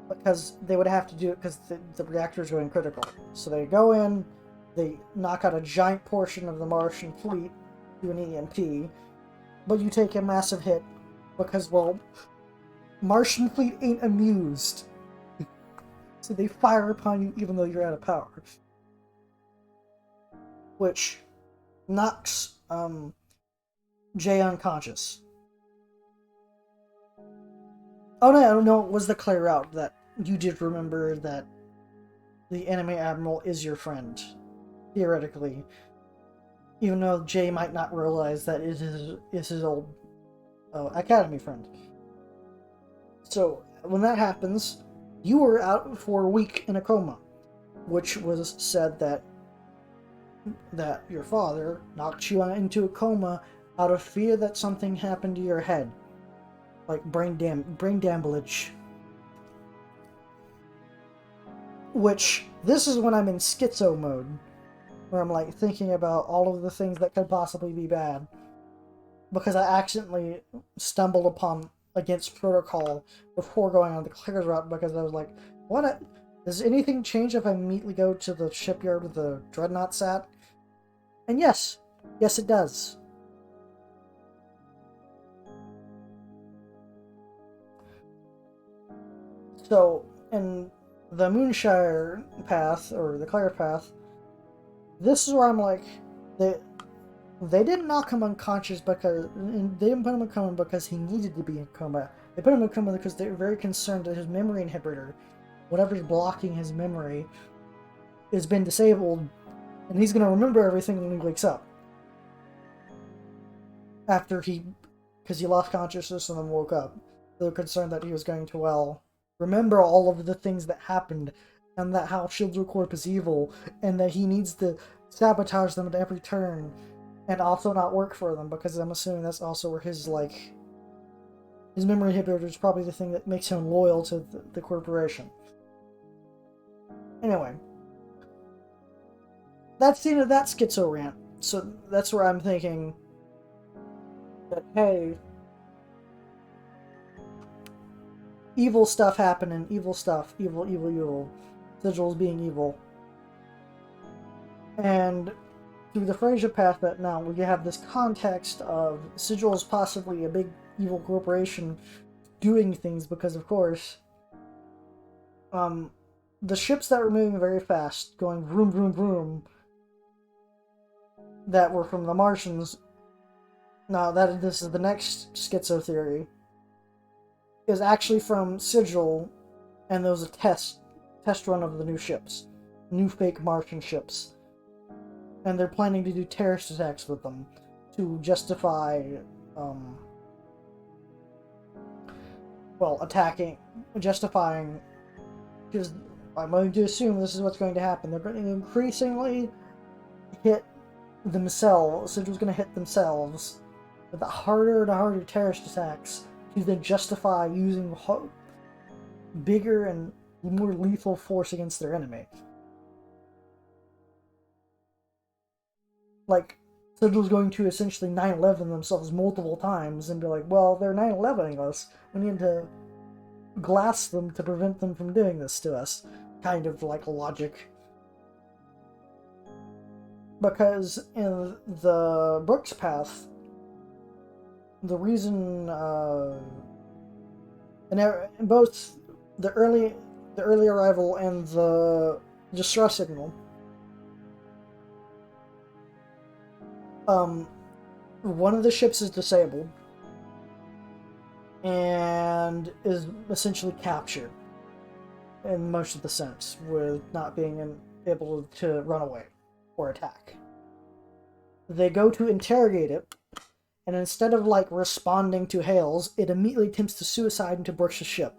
Because they would have to do it because the reactor is going critical. So they go in, they knock out a giant portion of the Martian fleet through an EMP, but you take a massive hit because, well, Martian fleet ain't amused. So they fire upon you even though you're out of power. Which knocks Jay unconscious. Oh no, it was the clear out that you did remember that the enemy admiral is your friend, theoretically. Even though Jay might not realize that it is his old academy friend. So, when that happens, you were out for a week in a coma, which was said that your father knocked you into a coma out of fear that something happened to your head. Like brain damage. Which, this is when I'm in schizo mode, where I'm like thinking about all of the things that could possibly be bad. Because I accidentally stumbled against protocol before going on the clears route because I was like, what? Does anything change if I immediately go to the shipyard with the Dreadnought sat? And yes it does. So, in the Moonshire path, or the Claire path, this is where I'm like, they didn't knock him unconscious because they didn't put him in coma because he needed to be in coma. They put him in coma because they were very concerned that his memory inhibitor, whatever's blocking his memory, has been disabled, and he's going to remember everything when he wakes up. After because he lost consciousness and then woke up. They're concerned that he was going to, well, remember all of the things that happened, and that how Shield Corp is evil, and that he needs to sabotage them at every turn, and also not work for them, because I'm assuming that's also where his memory inhibitor is probably the thing that makes him loyal to the corporation. Anyway, that's the end of that schizo rant. So that's where I'm thinking that, hey, evil stuff happening, evil stuff, evil. Sigils being evil. And through the Fraser path that now we have this context of Sigils possibly a big evil corporation doing things because, of course, the ships that were moving very fast, going vroom, vroom, vroom, that were from the Martians. Now, this is the next schizo theory, is actually from Sigil, and there was a test run of the new ships, new fake Martian ships, and they're planning to do terrorist attacks with them to justify, justifying, because I'm going to assume this is what's going to happen. They're going to increasingly hit themselves. Sigil's going to hit themselves with harder and harder terrorist attacks to then justify using bigger and more lethal force against their enemy. Like, Sigil's going to essentially 9/11 themselves multiple times and be like, well, they're 9/11ing us. We need to glass them to prevent them from doing this to us. Kind of like logic. Because in the Brooks path, the reason, in both the early arrival and the distress signal, one of the ships is disabled and is essentially captured in most of the sense, with not being able to run away or attack. They go to interrogate it, and instead of responding to hails, it immediately attempts to suicide into Brooks' ship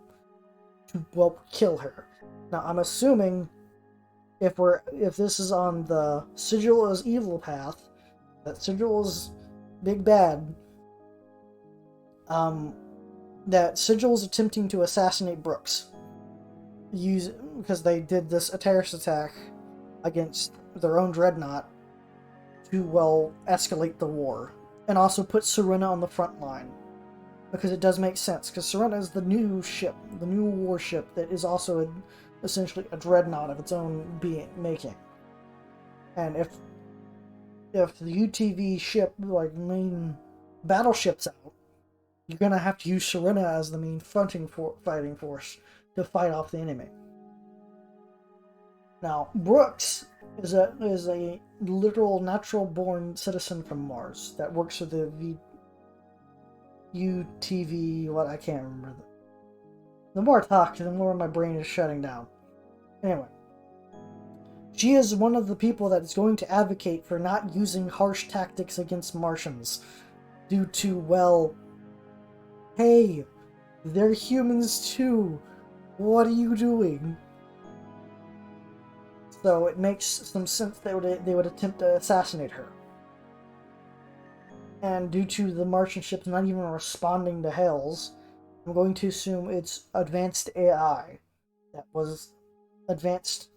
to, well, kill her. Now, I'm assuming if this is on the Sigil is evil path, that Sigil is big bad, that Sigil is attempting to assassinate Brooks, because they did this terrorist attack against their own dreadnought to, well, escalate the war, and also put Serena on the front line, because it does make sense, because Serena is the new ship, the new warship that is also essentially a dreadnought of its own making. And if the UTV ship, main battleship's out, you're gonna have to use Serena as the main fighting force to fight off the enemy. Now, Brooks is a literal natural-born citizen from Mars that works for the UTV. I can't remember. The more I talk, the more my brain is shutting down. Anyway. She is one of the people that is going to advocate for not using harsh tactics against Martians due to, well, hey, they're humans too. What are you doing? So it makes some sense that they would attempt to assassinate her. And due to the Martian ships not even responding to hails, I'm going to assume it's advanced AI. That was advanced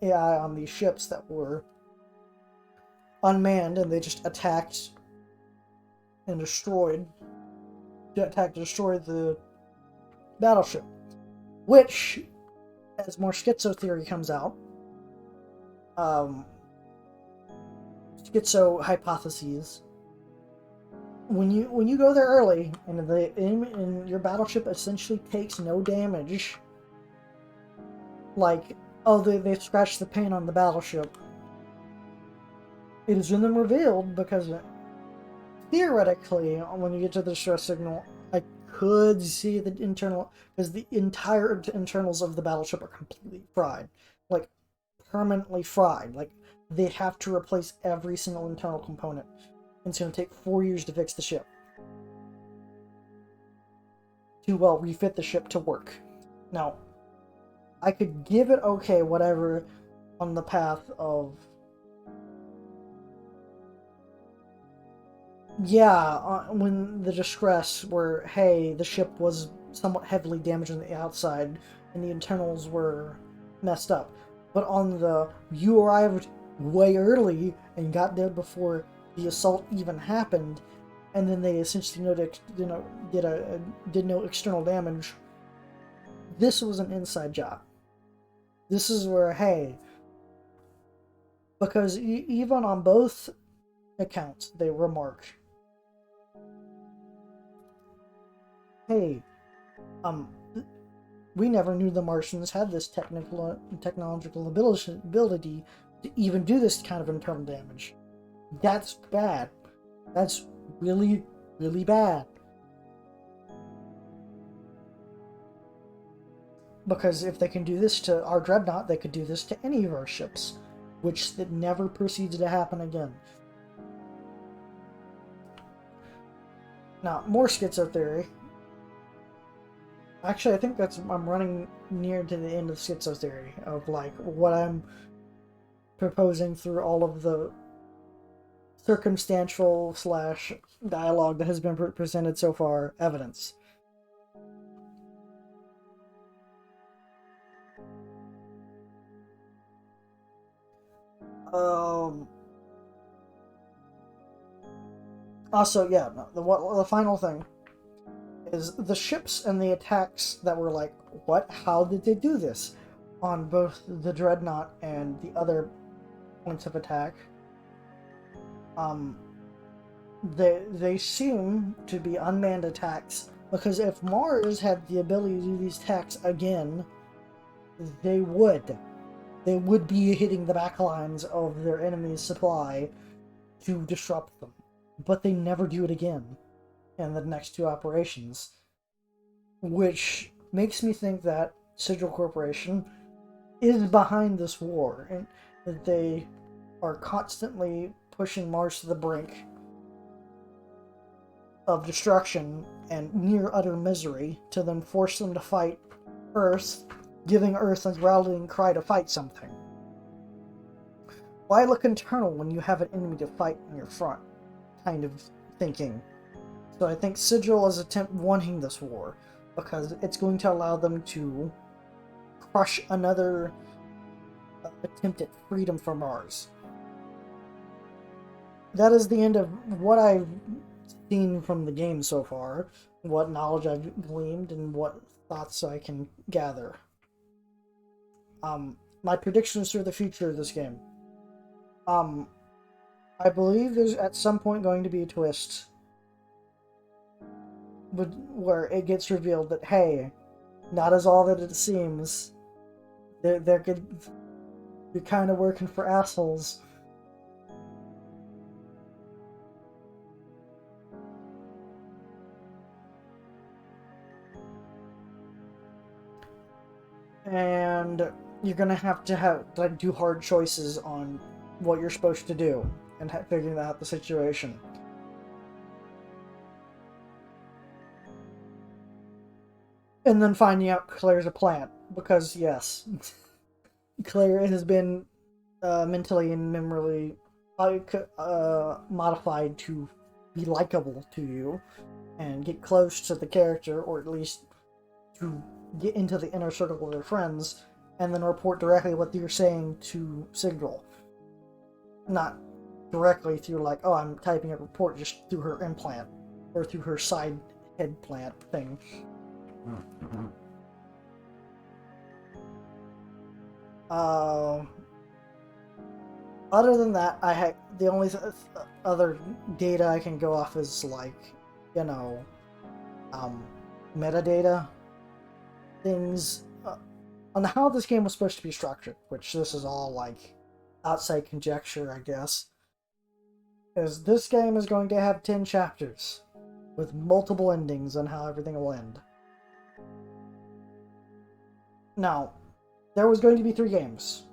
AI on these ships that were unmanned, and they just attacked and destroyed the battleship. Which, as more schizo theory comes out, schizo hypotheses, when you go there early and your battleship essentially takes no damage, they've scratched the paint on the battleship, it is then revealed, because theoretically, when you get to the distress signal, I could see the internal, because the entire internals of the battleship are completely fried. permanently fried. Like, they have to replace every single internal component. And it's going to take 4 years to fix the ship. To, well, refit the ship to work. Now, I could give it okay, whatever, on the path of... Yeah, when the distress where, hey, the ship was somewhat heavily damaged on the outside, and the internals were messed up. But on the, you arrived way early and got there before the assault even happened, and then they essentially did no external damage. This was an inside job. This is where, hey, because even on both accounts, they remark, hey, we never knew the Martians had this technological ability to even do this kind of internal damage. That's bad. That's really, really bad. Because if they can do this to our Dreadnought, they could do this to any of our ships, which that never proceeds to happen again. Now, more schizo theory. Actually, I think I'm running near to the end of schizo theory of like what I'm proposing through all of the circumstantial / dialogue that has been presented so far, evidence. Also, yeah, the final thing is the ships and the attacks that were like, what? How did they do this? On both the Dreadnought and the other points of attack. They seem to be unmanned attacks, because if Mars had the ability to do these attacks again, they would be hitting the backlines of their enemy's supply to disrupt them. But they never do it again in the next two operations, which makes me think that Sigil Corporation is behind this war, and that they are constantly pushing Mars to the brink of destruction and near utter misery to then force them to fight Earth, giving Earth a rallying cry to fight something. Why look internal when you have an enemy to fight in your front? Kind of thinking. So I think Sigil is wanting this war, because it's going to allow them to crush another attempt at freedom for Mars. That is the end of what I've seen from the game so far, what knowledge I've gleaned, and what thoughts I can gather. My predictions for the future of this game. I believe there's at some point going to be a twist where it gets revealed that, hey, not as all that it seems. They're kind of working for assholes. And you're gonna have to do hard choices on what you're supposed to do and figuring out the situation. And then finding out Claire's a plant, because yes, Claire has been mentally and memorily modified to be likable to you and get close to the character, or at least to get into the inner circle of their friends, and then report directly what you're saying to Sigil. Not directly through like, oh, I'm typing a report, just through her implant, or through her side head plant thing. Other than that, the only other data I can go off is like, metadata things on how this game was supposed to be structured, which this is all like outside conjecture, I guess. Is this game is going to have 10 chapters with multiple endings on how everything will end. Now, there was going to be 3 games.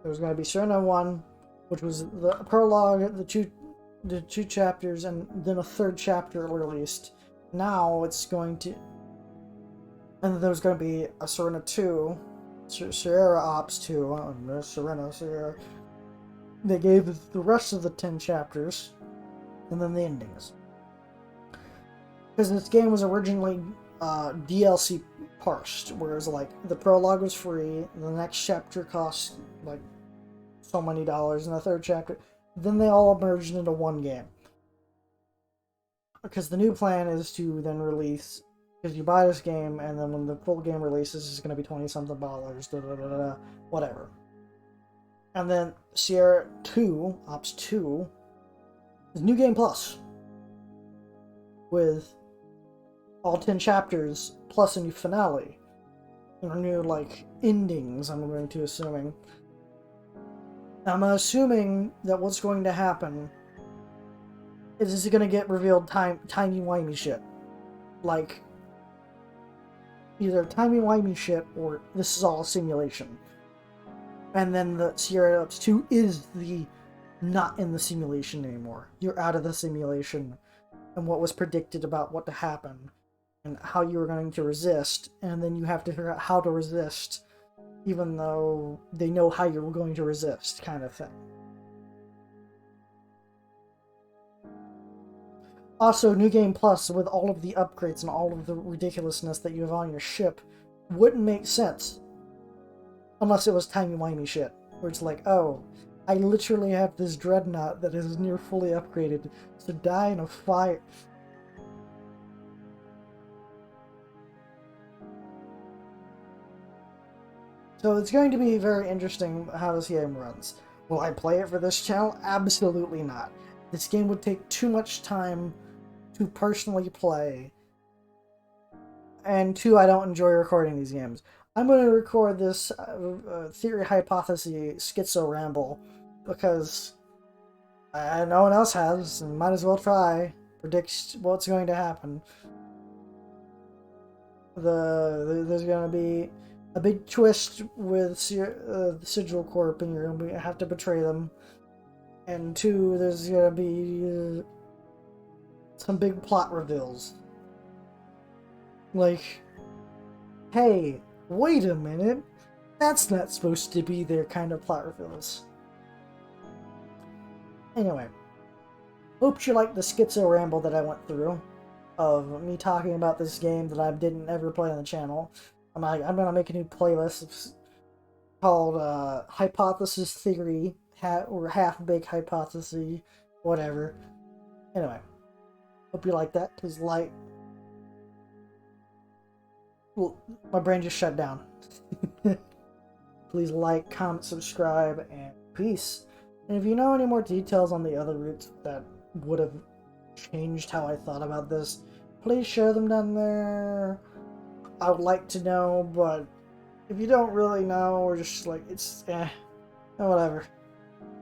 There was going to be Serena 1, which was the prologue, the two chapters, and then a third chapter released. Now it's going to... And then there was going to be a Serena 2, Sierra Ops 2, Serena, Sierra. They gave the rest of the 10 chapters, and then the endings. Because this game was originally DLC parsed, whereas like the prologue was free, the next chapter cost like so many dollars, and the third chapter, then they all merged into one game. Because the new plan is to then release, because you buy this game, and then when the full game releases, it's going to be $20-something, whatever. And then Sierra 2, Ops 2, is New Game Plus, with all 10 chapters, plus a new finale, or new, like, endings, I'm going to assuming. I'm assuming that what's going to happen is it's going to get revealed timey-wimey shit. Like, either timey-wimey shit, or this is all a simulation. And then the Sierra Ops 2 is the not in the simulation anymore. You're out of the simulation, and what was predicted about what to happen, and how you were going to resist, and then you have to figure out how to resist, even though they know how you're going to resist, kind of thing. Also, New Game Plus, with all of the upgrades and all of the ridiculousness that you have on your ship, wouldn't make sense. Unless it was timey-wimey shit, where it's like, oh, I literally have this dreadnought that is near fully upgraded, so die in a fire. So it's going to be very interesting how this game runs. Will I play it for this channel? Absolutely not. This game would take too much time to personally play. And two, I don't enjoy recording these games. I'm going to record this Theory Hypothesis Schizo Ramble because no one else has, and might as well try. Predict what's going to happen. There's going to be a big twist with the Sigil Corp, and you're going to have to betray them. And two, there's going to be some big plot reveals. Like, hey, wait a minute, that's not supposed to be their kind of plot reveals. Anyway, hope you liked the schizo ramble that I went through of me talking about this game that I didn't ever play on the channel. I'm gonna make a new playlist called Hypothesis Theory, or Half-Baked Hypothesis, whatever. Anyway, hope you like that. Please like... Well, my brain just shut down. Please like, comment, subscribe, and peace. And if you know any more details on the other routes that would have changed how I thought about this, please share them down there. I would like to know, but if you don't really know, or just like, it's whatever.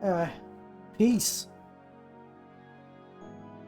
Anyway, peace.